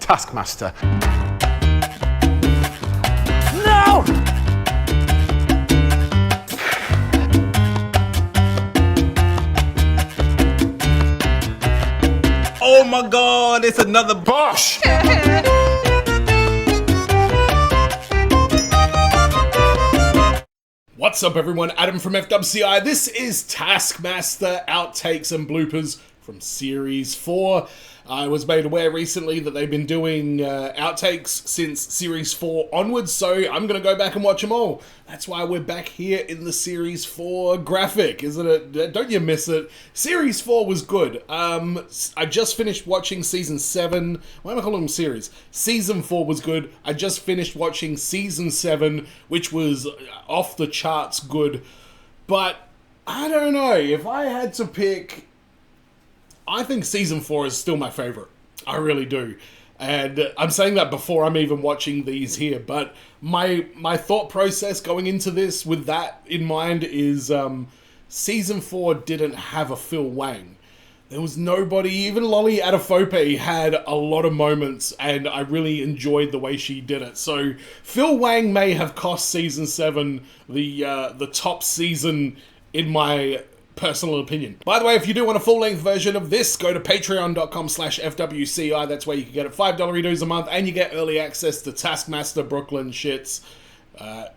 Taskmaster. No! Oh my god, it's another Bosch! What's up everyone, Adam from FWCI. This is Taskmaster Outtakes and Bloopers from Series 4. I was made aware recently that they've been doing outtakes since Series 4 onwards, so I'm going to go back and watch them all. That's why we're back here in the Series 4 graphic, isn't it? Don't you miss it? Series 4 was good. I just finished watching Season 7. Why am I calling them series? Season 4 was good. I just finished watching Season 7, which was off the charts good. But, I don't know, if I had to pick... I think Season 4 is still my favourite. I really do. And I'm saying that before I'm even watching these here. But my thought process going into this with that in mind is Season 4 didn't have a Phil Wang. There was nobody, even Lolly Adefope had a lot of moments and I really enjoyed the way she did it. So Phil Wang may have cost Season 7 the top season in my personal opinion. By the way, if you do want a full-length version of this, go to patreon.com/FWCI. That's where you can get it. $5 dues a month, and you get early access to Taskmaster, Brooklyn, Shits,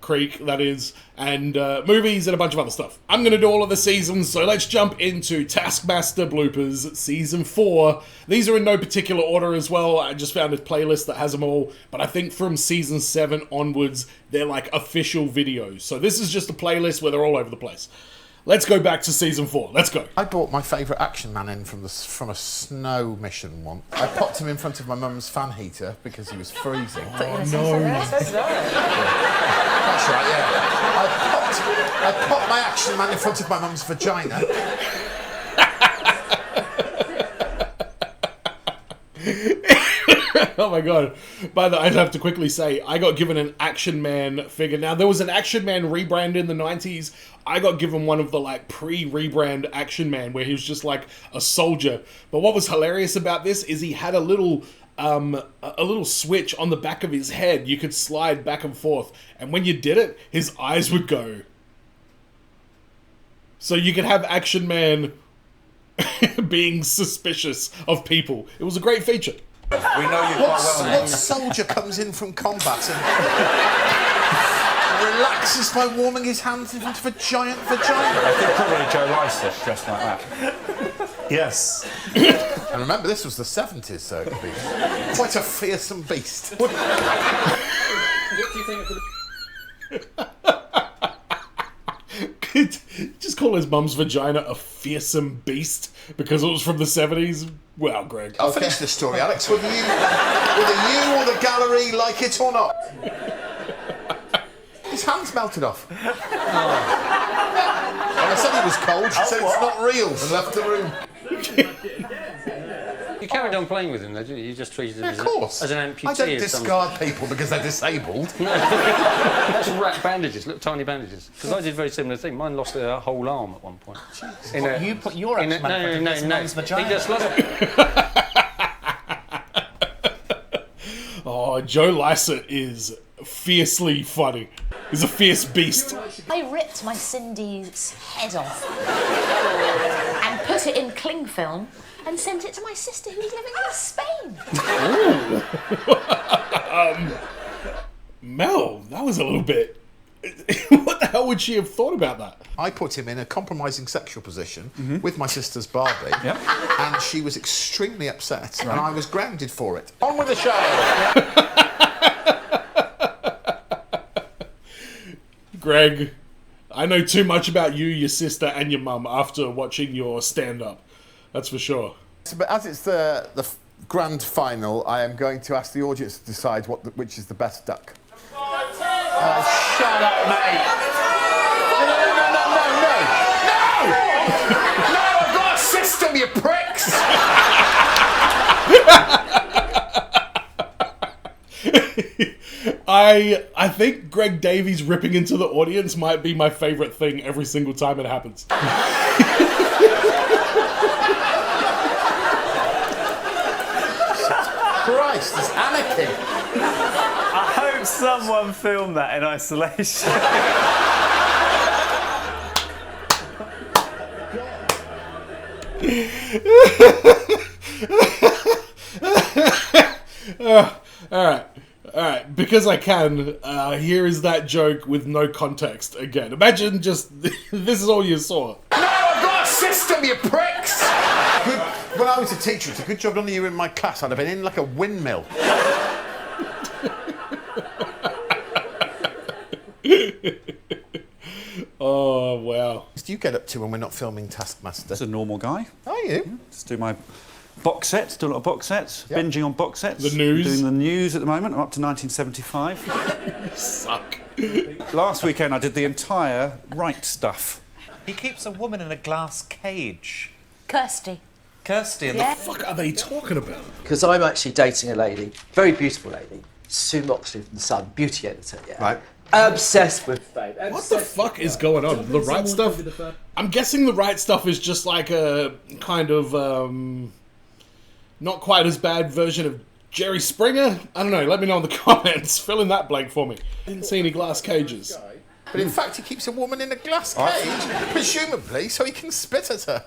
Creek, that is, and movies and a bunch of other stuff. I'm going to do all of the seasons, so let's jump into Taskmaster Bloopers Season 4. These are in no particular order as well. I just found a playlist that has them all, but I think from Season 7 onwards, they're like official videos. So this is just a playlist where they're all over the place. Let's go back to Season 4. Let's go. I brought my favourite action man in from a snow mission once. I popped him in front of my mum's fan heater because he was freezing. Oh, no. That's right, yeah. I popped my action man in front of my mum's vagina. Oh my god. By the way, I'd have to quickly say, I got given an Action Man figure. Now, there was an Action Man rebrand in the 90s. I got given one of the, like, pre-rebrand Action Man, where he was just, like, a soldier. But what was hilarious about this is he had a little switch on the back of his head. You could slide back and forth. And when you did it, his eyes would go. So you could have Action Man being suspicious of people. It was a great feature. We know you quite well. What soldier comes in from combat and relaxes by warming his hands in front of a giant vagina? I think probably Joe Lyset dressed like that. Yes. And remember, this was the 70s, so it could be quite a fearsome beast. What do you think of Could just call his mum's vagina a fearsome beast because it was from the 70s? Well, Greg. I'll finish this story, Alex. Whether you or the gallery like it or not. His hands melted off. Oh. And I said he was cold. She said it's not real and left the room. You carried on playing with him, though, didn't you? You just treated him Of course. as an amputee. I don't discard people because they're disabled. That's wrap bandages, little tiny bandages. Because I did a very similar thing. Mine lost a whole arm at one point. You put your action man in front of his vagina. He just lost it. Oh, Joe Lyset is fiercely funny. He's a fierce beast. I ripped my Cindy's head off and put it in cling film and sent it to my sister who's living in Spain. Mel, that was a little bit... What the hell would she have thought about that? I put him in a compromising sexual position with my sister's Barbie, and she was extremely upset, and I was grounded for it. On with the show! Greg, I know too much about you, your sister, and your mum after watching your stand-up. That's for sure. But as it's the grand final, I am going to ask the audience to decide which is the best duck. Shut up, mate. No! I've got a system, you pricks! I think Greg Davies ripping into the audience might be my favourite thing every single time it happens. Christ, there's anarchy. I hope someone filmed that in isolation. Alright, because I can, here is that joke with no context again. Imagine just, this is all you saw. No, I've got a system, you pricks! When I was a teacher, it's a good job none of you were in my class. I'd have been in like a windmill. Oh, wow. What do you get up to when we're not filming Taskmaster? Just a normal guy. Are you? Just do my box sets, do a lot of box sets, Yep. binging on box sets. The news. Doing the news at the moment. I'm up to 1975. Suck. Last weekend I did the entire Right Stuff. He keeps a woman in a glass cage. Kirsty. Kirsty and Yeah. What the fuck are they talking about? Because I'm actually dating a lady, very beautiful lady, Sue Moxley from The Sun, beauty editor, yeah. Right. Obsessed with fame. What the fuck is going on? The Right Stuff? I'm guessing The Right Stuff is just like a kind of, not quite as bad version of Jerry Springer? I don't know, let me know in the comments. Fill in that blank for me. Didn't see any glass cages. But in fact, he keeps a woman in a glass cage, presumably, so he can spit at her.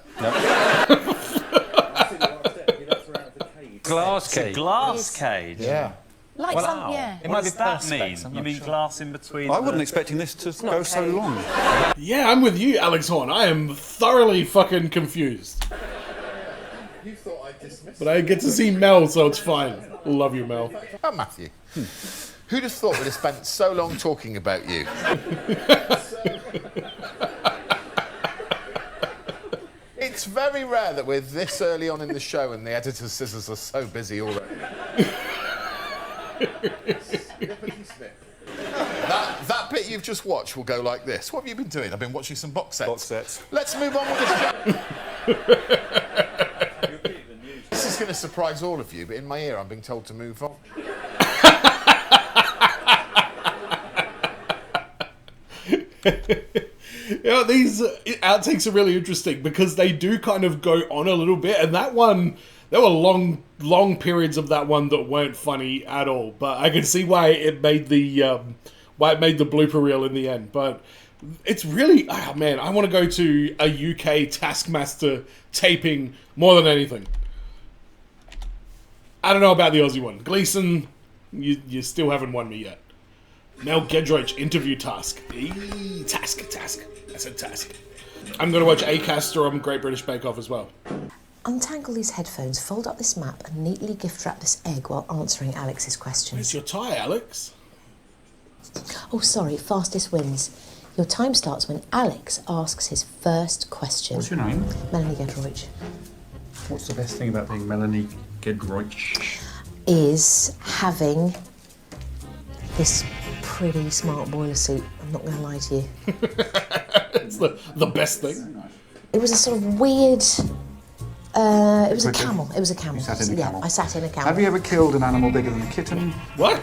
Glass cage. Glass cage? Yeah. Like some, yeah. It What might does be that perspex, mean? I'm You not mean sure. glass in between? Uh, I wasn't expecting this to go so long. Yeah, I'm with you, Alex Horn. I am thoroughly fucking confused. You thought I dismissed But I get to see Mel, so it's fine. Love you, Mel. Oh, Matthew. Who'd have thought we'd have spent so long talking about you? It's very rare that we're this early on in the show and the editor's scissors are so busy already. That bit you've just watched will go like this. What have you been doing? I've been watching some box sets. Box sets. Let's move on with the show. This is going to surprise all of you, but in my ear I'm being told to move on. Yeah, these outtakes are really interesting because they do kind of go on a little bit, and that one, there were long periods of that one that weren't funny at all. But I can see why it made the blooper reel in the end. But it's really, oh man, I want to go to a UK Taskmaster taping more than anything. I don't know about the Aussie one. Gleason, you still haven't won me yet. Mel Giedroyc interview task. Task. I said task. I'm going to watch Acast or Great British Bake Off as well. Untangle these headphones, fold up this map, and neatly gift wrap this egg while answering Alex's questions. Where's your tie, Alex? Oh, sorry, fastest wins. Your time starts when Alex asks his first question. What's your name? Melanie Giedroyc. What's the best thing about being Melanie Giedroyc? Is having this pretty smart boiler suit. I'm not going to lie to you. It's the best thing. It was a sort of weird... it was a Cricket? camel. It was a camel. You sat in a camel? Yeah, I sat in a camel. Have you ever killed an animal bigger than a kitten? What?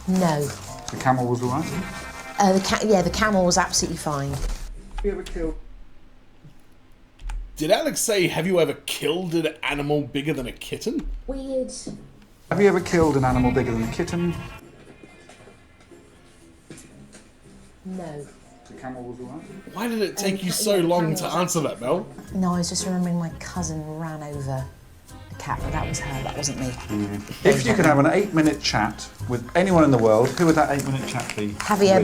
No. The camel was all right? The camel was absolutely fine. Have you ever killed... Did Alex say, have you ever killed an animal bigger than a kitten? Weird. Have you ever killed an animal bigger than a kitten? No. The camel was all right? Why did it take you so long to answer that, Mel? No, I was just remembering my cousin ran over a cat, but that was her, that wasn't me. If you could have an 8-minute chat with anyone in the world, who would that 8-minute chat be? Javier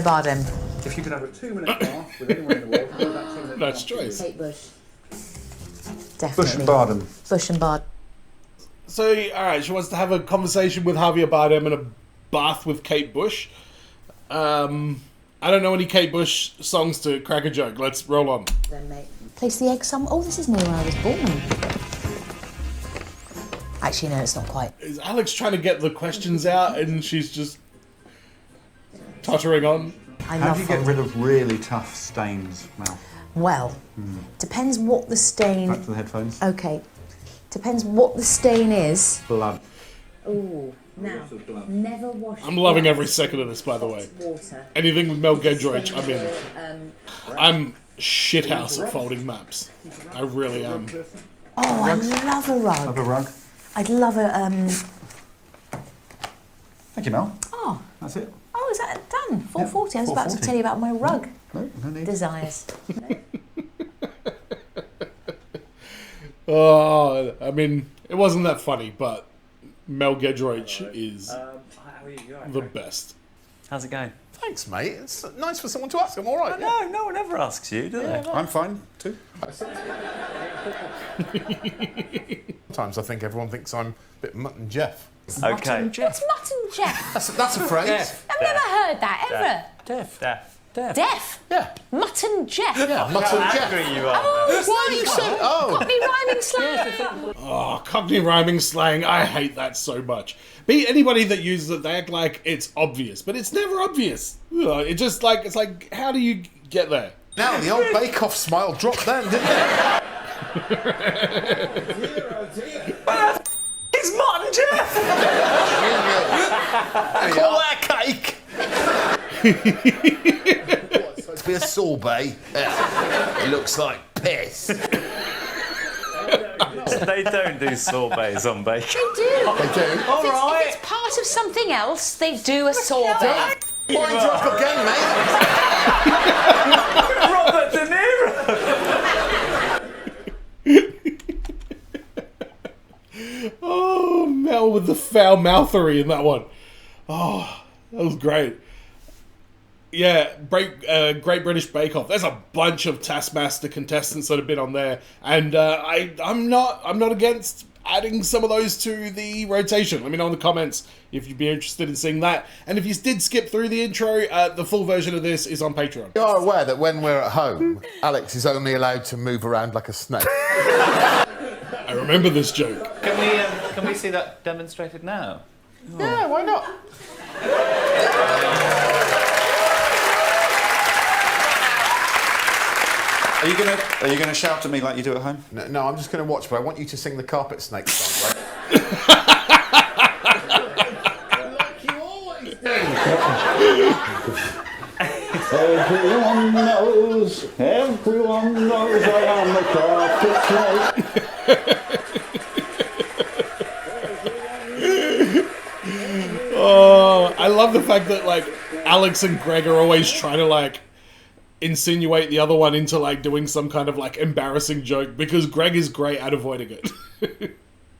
Bardem. If you could have a 2-minute bath with anyone in the world, who would that 2-minute Nice choice. Kate Bush. Bush Definitely. and Bardem. Bush and Bard. So, alright, she wants to have a conversation with Javier Bardem and a bath with Kate Bush. I don't know any Kate Bush songs to crack a joke. Let's roll on. Then, mate. Place the egg some. Oh, this is near where I was born. Actually, no, it's not quite. Is Alex trying to get the questions out and she's just tottering on? I How love do you get fun. rid of really tough stains, Mel? Well, depends what the stain... Back to the headphones. Okay. Depends what the stain is. Blood. Oh, now, never wash I'm loving every second of this, by the way. water. Anything with Mel Giedroyc, I'm in. I'm shithouse at folding maps. I really am. Oh, Rugs? I love a rug. Love a rug. I'd love a. Thank you, Mel. Oh, That's it. oh, is that done? 440. I was about to 440. tell you about my rug No need. desires. Oh, I mean, it wasn't that funny, but Mel Giedroyc is the best. How's it going? Thanks, mate. It's nice for someone to ask. I'm all right. No, no one ever asks you, do they? I'm fine too. Sometimes I think everyone thinks I'm a bit Mutton Jeff. Okay. What's Mutton Jeff? That's a phrase. I've never heard that, ever. Deaf. Deaf? Yeah. Mutton Jeff? Yeah, Mutton Jeff. You are. Oh, Why are you saying? Oh. Cockney rhyming slang. Oh, Cockney rhyming slang. I hate that so much. Be anybody that uses it, they act like it's obvious, but it's never obvious. It just like, it's like, how do you get there? Now the old Bake Off smile dropped then, didn't it? It's Mutton Jeff! Call that cake. It's supposed to be a sorbet. Yeah. It looks like piss. They don't do sorbets on bacon. They do. They do. All right. If it's part of something else, they do a sorbet. Point drop again, mate. Robert De Niro! Oh, Mel with the foul mouthery in that one. Oh, that was great. Yeah, Great British Bake Off. There's a bunch of Taskmaster contestants that have been on there, and I'm not against adding some of those to the rotation. Let me know in the comments if you'd be interested in seeing that. And if you did skip through the intro, the full version of this is on Patreon. You are aware that when we're at home, Alex is only allowed to move around like a snake. I remember this joke. Can we see that demonstrated now? Yeah, why not? Are you gonna shout at me like you do at home? No, I'm just going to watch, but I want you to sing the Carpet Snake song, right? Like you always do. Everyone knows I am the carpet snake. Oh, I love the fact that like Alex and Greg are always trying to like insinuate the other one into like doing some kind of like embarrassing joke, because Greg is great at avoiding it.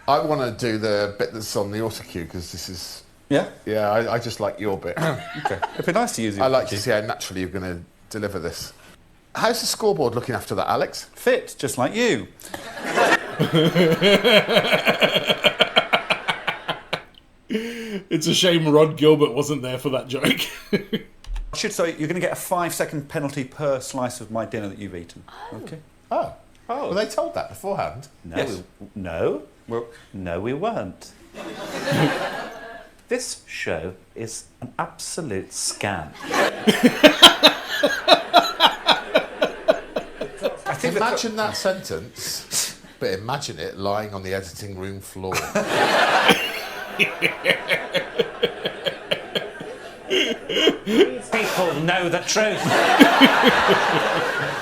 I want to do the bit that's on the autocue because this is... Yeah? Yeah, I just like your bit. Okay. It'd be nice to use it. I like to see how naturally you're going to deliver this. How's the scoreboard looking after that, Alex? Fit, just like you. It's a shame Rod Gilbert wasn't there for that joke. I should say you're going to get a 5-second penalty per slice of my dinner that you've eaten. Okay. Oh. Were they told that beforehand? No, Yes. no, Well, no, we weren't. This show is an absolute scam. I think Imagine that sentence, but imagine it lying on the editing room floor. People know the truth.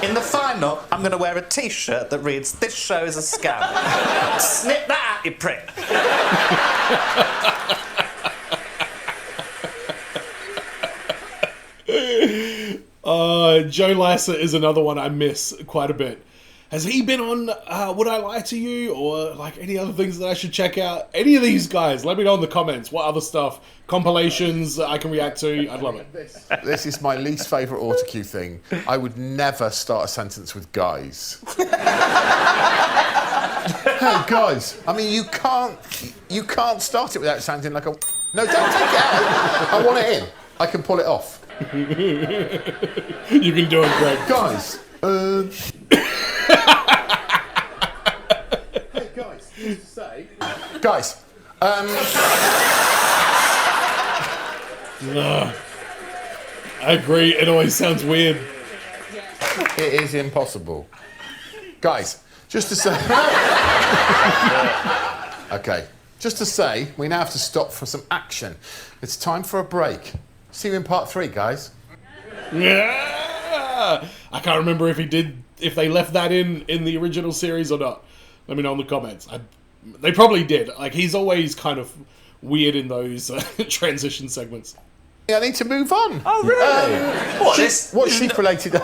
In the final, I'm going to wear a T-shirt that reads, "This show is a scam." Snip that out, you prick. Joe Lyset is another one I miss quite a bit. Has he been on Would I Lie to You, or like any other things that I should check out? Any of these guys, let me know in the comments what other stuff, compilations that I can react to. I'd love it. This is my least favourite autocue thing. I would never start a sentence with guys. Hey guys, I mean you can't start it without sounding like a... No, don't take it out. I want it in. I can pull it off. You can do it, Greg. Guys, hey guys, just to say... Guys, I agree, it always sounds weird. it is impossible. Guys, just to say... Okay, just to say, we now have to stop for some action. It's time for a break. See you in part 3, guys. Yeah! I can't remember if they left that in the original series or not. Let me know in the comments. They probably did. Like, he's always kind of weird in those transition segments. I need to move on. Oh, really? What sheep-related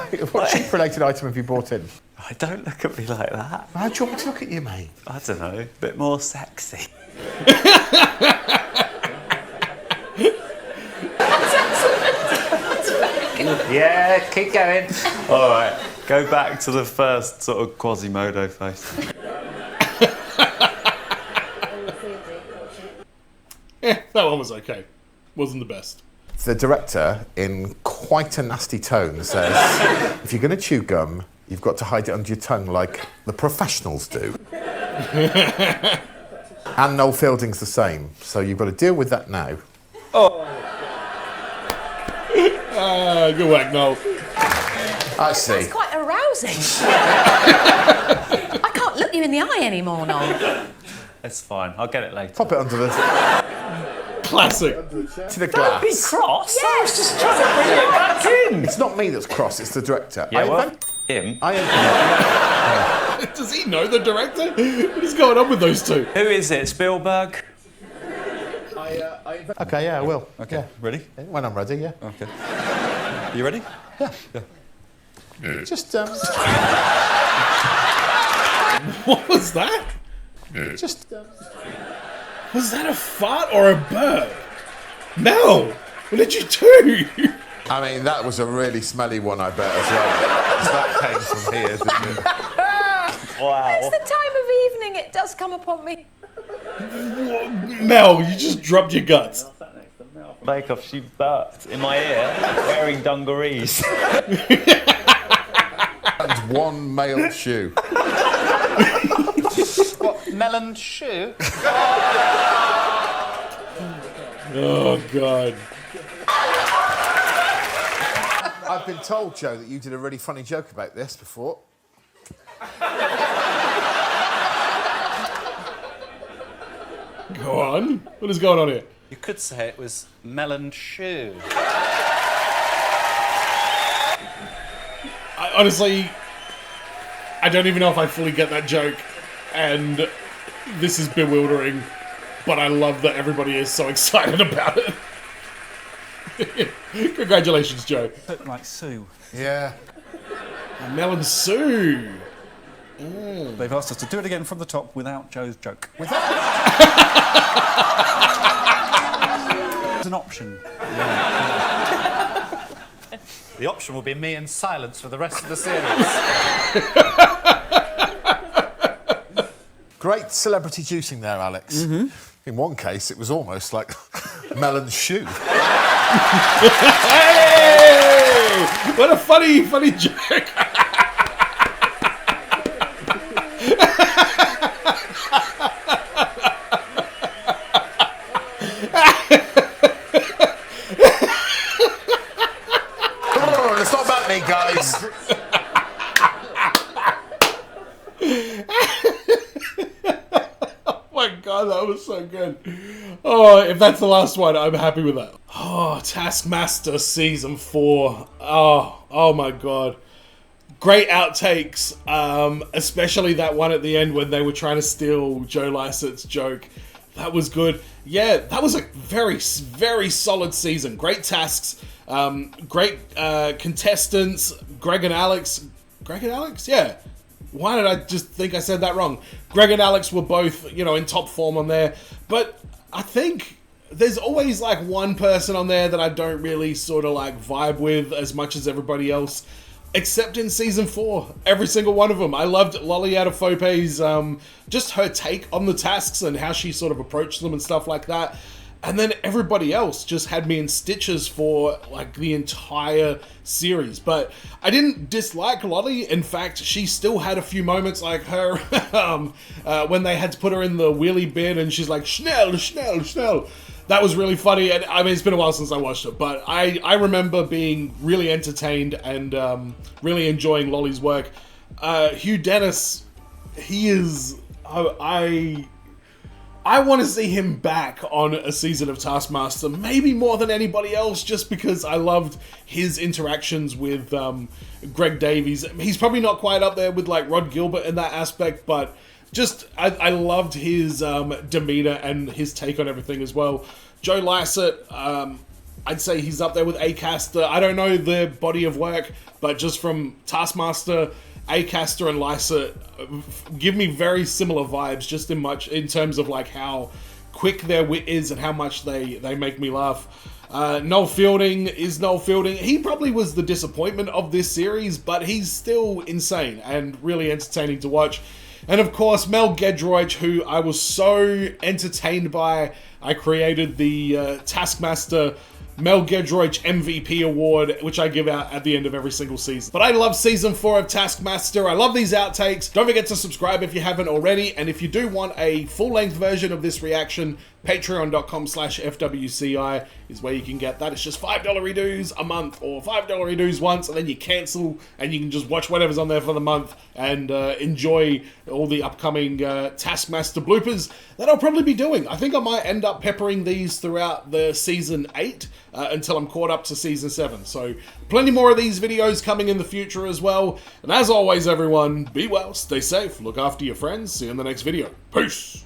item have you brought in? I don't look at me like that. How do you want me to look at you, mate? I don't know, a bit more sexy. Yeah, keep going. All right, go back to the first sort of Quasimodo face. Yeah, that one was okay. Wasn't the best. The director, in quite a nasty tone, says, if you're going to chew gum, you've got to hide it under your tongue like the professionals do. And Noel Fielding's the same, so you've got to deal with that now. Good work, Noel. I see. It's quite arousing. I can't look you in the eye anymore, Noel. It's fine, I'll get it later. Pop it under the... Classic. to the glass. Be cross. Yes. I was just trying to bring it back in. It's not me that's cross, it's the director. Yeah, well, him. Does he know the director? What is going on with those two? Who is it, Spielberg? Okay, yeah, I will. Okay, Yeah. ready? When I'm ready, yeah. Okay. You ready? Yeah. Just, What was that? just, Was that a fart or a burp? Mel, what did you do? I mean, that was a really smelly one, I bet, as well. That came from here, didn't it? Wow. It's the time of evening, it does come upon me. Mel, you just dropped your guts. Make off, she burped in my ear, wearing dungarees. And one male shoe. What, Melon shoe? Oh, God. I've been told, Joe, that you did a really funny joke about this before. Go on. What is going on here? You could say it was Melon shoe. Honestly, I don't even know if I fully get that joke, and this is bewildering, but I love that everybody is so excited about it. Congratulations, Joe. Look like Sue. Yeah. Melon Sue. They've asked us to do it again from the top without Joe's joke. It's an option. The option will be me in silence for the rest of the series. Great celebrity juicing there, Alex. Mm-hmm. In one case, it was almost like Melon's shoe. Hey! What a funny joke. Oh, it's not about me, guys. Oh my God, that was so good. Oh, if that's the last one, I'm happy with that. Oh, Taskmaster Season 4. Oh my God. Great outtakes, especially that one at the end when they were trying to steal Joe Lyset's joke. That was good. Yeah, that was a very, very solid season. Great tasks, great contestants. Greg and Alex? Yeah. Why did I just think I said that wrong? Greg and Alex were both, in top form on there. But I think there's always like one person on there that I don't really sort of like vibe with as much as everybody else. Except in Season 4. Every single one of them. I loved Lolly out of Fopé's, just her take on the tasks and how she sort of approached them and stuff like that. And then everybody else just had me in stitches for like the entire series. But I didn't dislike Lolly. In fact, she still had a few moments like her when they had to put her in the wheelie bin and she's like, Schnell, Schnell, Schnell. That was really funny, and I mean, it's been a while since I watched it, but I remember being really entertained and really enjoying Lolly's work. Hugh Dennis, he is... I want to see him back on a season of Taskmaster, maybe more than anybody else, just because I loved his interactions with Greg Davies. He's probably not quite up there with like Rod Gilbert in that aspect, but I loved his demeanor and his take on everything as well. Joe Lyset, I'd say he's up there with Acaster. I don't know their body of work, but just from Taskmaster, Acaster and Lyset give me very similar vibes, just in terms of like how quick their wit is and how much they make me laugh. Noel Fielding is Noel Fielding. He probably was the disappointment of this series, but he's still insane and really entertaining to watch. And of course, Mel Giedroyc, who I was so entertained by. I created the Taskmaster Mel Giedroyc MVP award, which I give out at the end of every single season. But I love season 4 of Taskmaster. I love these outtakes. Don't forget to subscribe if you haven't already. And if you do want a full-length version of this reaction, patreon.com/FWCI is where you can get that. It's just $5 dues a month or $5 dues once, and then you cancel and you can just watch whatever's on there for the month and enjoy all the upcoming Taskmaster bloopers that I'll probably be doing. I think I might end up peppering these throughout the season 8 until I'm caught up to season 7. So plenty more of these videos coming in the future as well. And as always, everyone, be well, stay safe, look after your friends. See you in the next video. Peace!